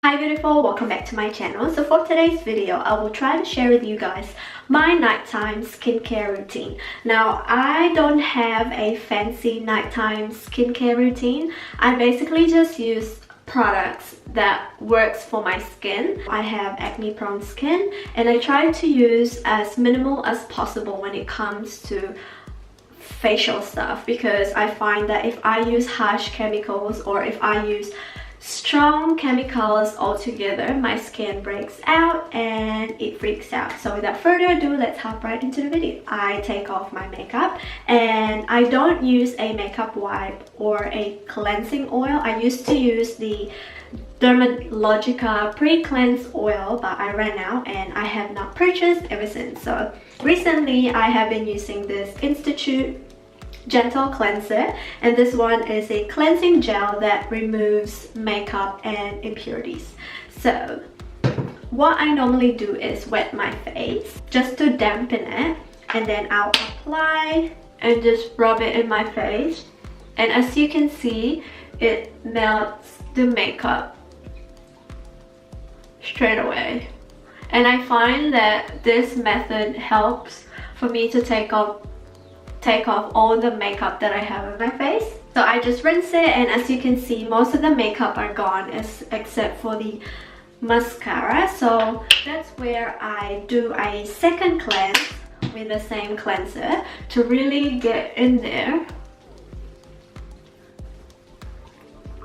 Hi beautiful, welcome back to my channel. So for today's video, I will try to share with you guys my nighttime skincare routine. Now, I don't have a fancy nighttime skincare routine. I basically just use products that works for my skin. I have acne prone skin and I try to use as minimal as possible when it comes to facial stuff, because I find that if I use harsh chemicals or if I use strong chemicals altogether, my skin breaks out and it freaks out. So without further ado, let's hop right into the video. I take off my makeup and I don't use a makeup wipe or a cleansing oil. I used to use the Dermalogica pre-cleanse oil, but I ran out and I have not purchased ever since. So recently I have been using this Institute gentle cleanser, and this one is a cleansing gel that removes makeup and impurities. So what I normally do is wet my face just to dampen it, and then I'll apply and just rub it in my face, and as you can see, it melts the makeup straight away. And I find that this method helps for me to take off all the makeup that I have on my face. So I just rinse it, and as you can see, most of the makeup are gone except for the mascara. So that's where I do a second cleanse with the same cleanser to really get in there.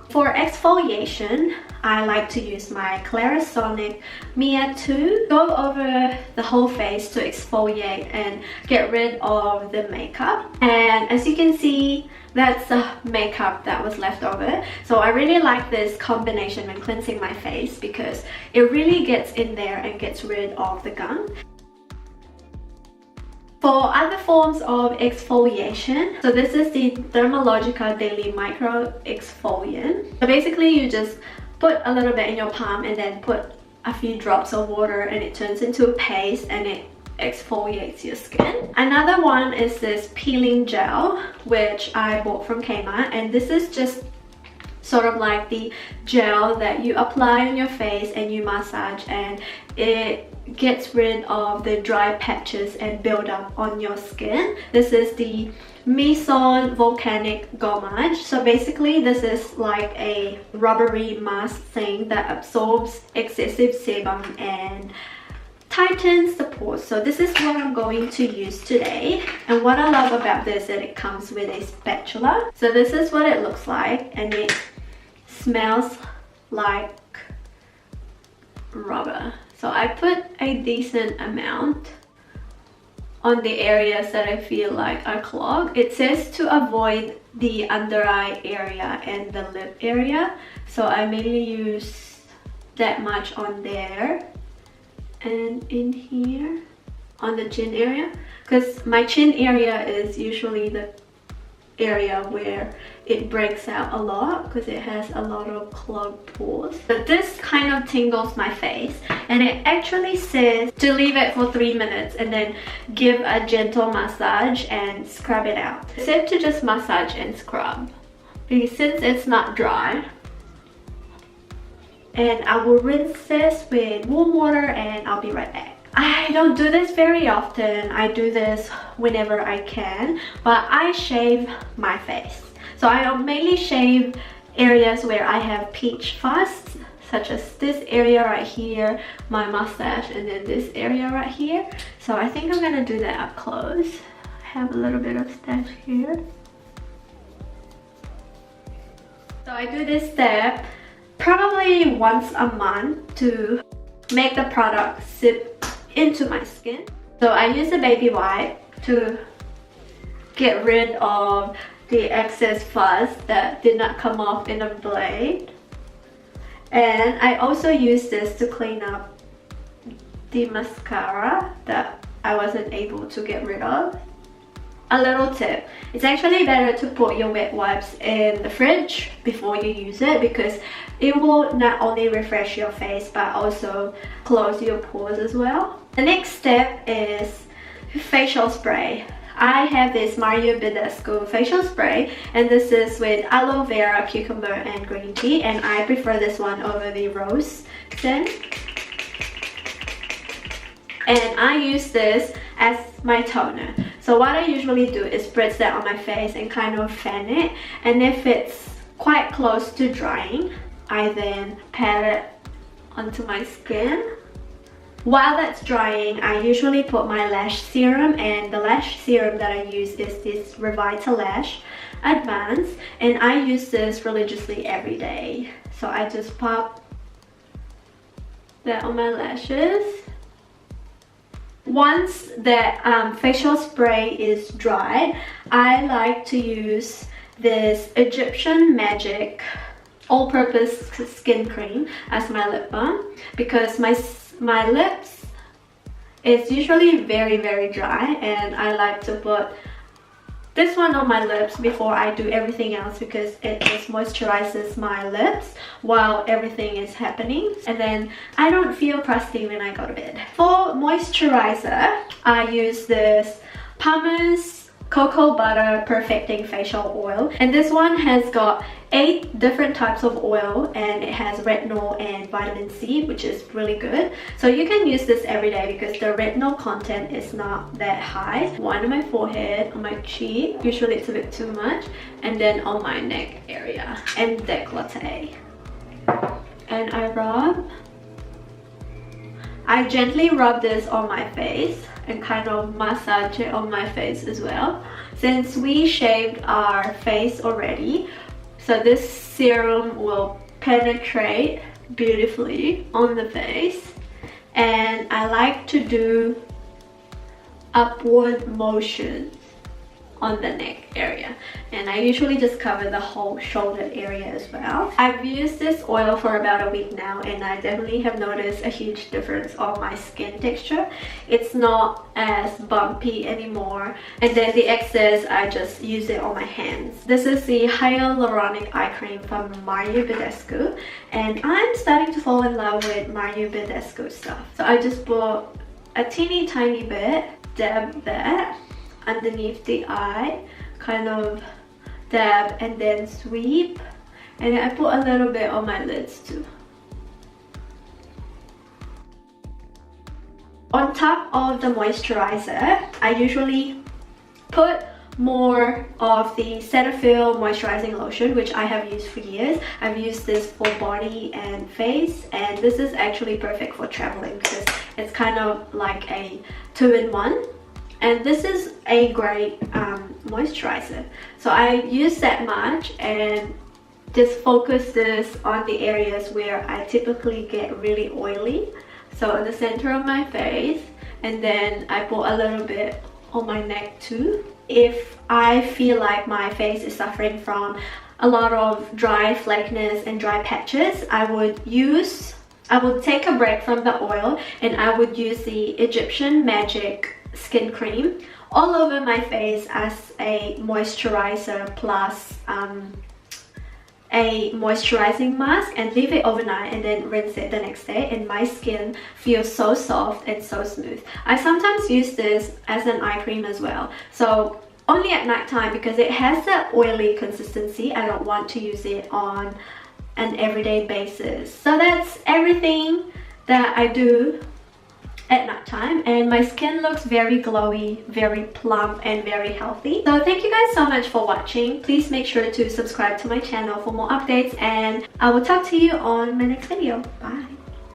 For exfoliation, I like to use my Clarisonic Mia 2. Go over the whole face to exfoliate and get rid of the makeup. And as you can see, that's the makeup that was left over. So I really like this combination when cleansing my face because it really gets in there and gets rid of the gunk. For other forms of exfoliation, so this is the Dermalogica Daily Micro Exfoliant. So basically you just put a little bit in your palm and then put a few drops of water and it turns into a paste and it exfoliates your skin. Another one is this peeling gel, which I bought from Kmart, and this is just sort of like the gel that you apply on your face and you massage, and it gets rid of the dry patches and build up on your skin. This is the Mison Volcanic Gommage. So basically this is like a rubbery mask thing that absorbs excessive sebum and tightens the pores. So this is what I'm going to use today, and what I love about this is that it comes with a spatula. So this is what it looks like, and it smells like rubber. So I put a decent amount on the areas that I feel like are clogged. It says to avoid the under eye area and the lip area, so I mainly use that much on there and in here on the chin area, because my chin area is usually the area where it breaks out a lot because it has a lot of clogged pores. But this kind of tingles my face, and it actually says to leave it for 3 minutes and then give a gentle massage and scrub it out. It said to just massage and scrub because since it's not dry. And I will rinse this with warm water and I'll be right back. I don't do this very often. I do this whenever I can, but I shave my face. So I mainly shave areas where I have peach fuzz, such as this area right here, my mustache, and then this area right here. So I think I'm gonna do that up close. I have a little bit of stash here. So I do this step probably once a month to make the product sip into my skin. So I use a baby wipe to get rid of the excess fuzz that did not come off in a blade, and I also use this to clean up the mascara that I wasn't able to get rid of. A little tip, it's actually better to put your wet wipes in the fridge before you use it, because it will not only refresh your face but also close your pores as well. The next step is facial spray. I have this Mario Badescu facial spray, and this is with aloe vera, cucumber, and green tea, and I prefer this one over the rose scent. And I use this as my toner. So what I usually do is spritz that on my face and kind of fan it, and if it's quite close to drying, I then pat it onto my skin. While that's drying, I usually put my lash serum, and the lash serum that I use is this Revitalash Advanced, and I use this religiously every day. So I just pop that on my lashes. Once that facial spray is dried, I like to use this Egyptian Magic all-purpose skin cream as my lip balm, because my lips is usually very dry, and I like to put this one on my lips before I do everything else, because it just moisturizes my lips while everything is happening, and then I don't feel crusty when I go to bed. For moisturizer, I use this Pumice Cocoa Butter Perfecting Facial Oil, and this one has got 8 different types of oil, and it has retinol and vitamin C, which is really good. So you can use this every day because the retinol content is not that high. One on my forehead, on my cheek, usually it's a bit too much, and then on my neck area and décolleté. And I gently rub this on my face and kind of massage it on my face as well, since we shaved our face already. So this serum will penetrate beautifully on the face, and I like to do upward motions on the neck area, and I usually just cover the whole shoulder area as well. I've used this oil for about a week now, and I definitely have noticed a huge difference on my skin texture. It's not as bumpy anymore, and then the excess I just use it on my hands. This is the Hyaluronic Eye Cream from Mario Badescu, and I'm starting to fall in love with Mario Badescu stuff. So I just put a teeny tiny bit, dab that underneath the eye, kind of dab and then sweep, and then I put a little bit on my lids too. On top of the moisturizer, I usually put more of the Cetaphil moisturizing lotion, which I have used for years. I've used this for body and face, and this is actually perfect for traveling because it's kind of like a 2-in-1. And this is a great moisturizer. So I use that much and just focus this on the areas where I typically get really oily. So in the center of my face, and then I put a little bit on my neck too. If I feel like my face is suffering from a lot of dry flakiness and dry patches, I would take a break from the oil, and I would use the Egyptian Magic skin cream all over my face as a moisturizer plus a moisturizing mask, and leave it overnight and then rinse it the next day, and my skin feels so soft and so smooth. I sometimes use this as an eye cream as well, so only at night time because it has that oily consistency. I don't want to use it on an everyday basis. So that's everything that I do at night time, and my skin looks very glowy, very plump, and very healthy. So thank you guys so much for watching. Please make sure to subscribe to my channel for more updates, and I will talk to you on my next video. Bye.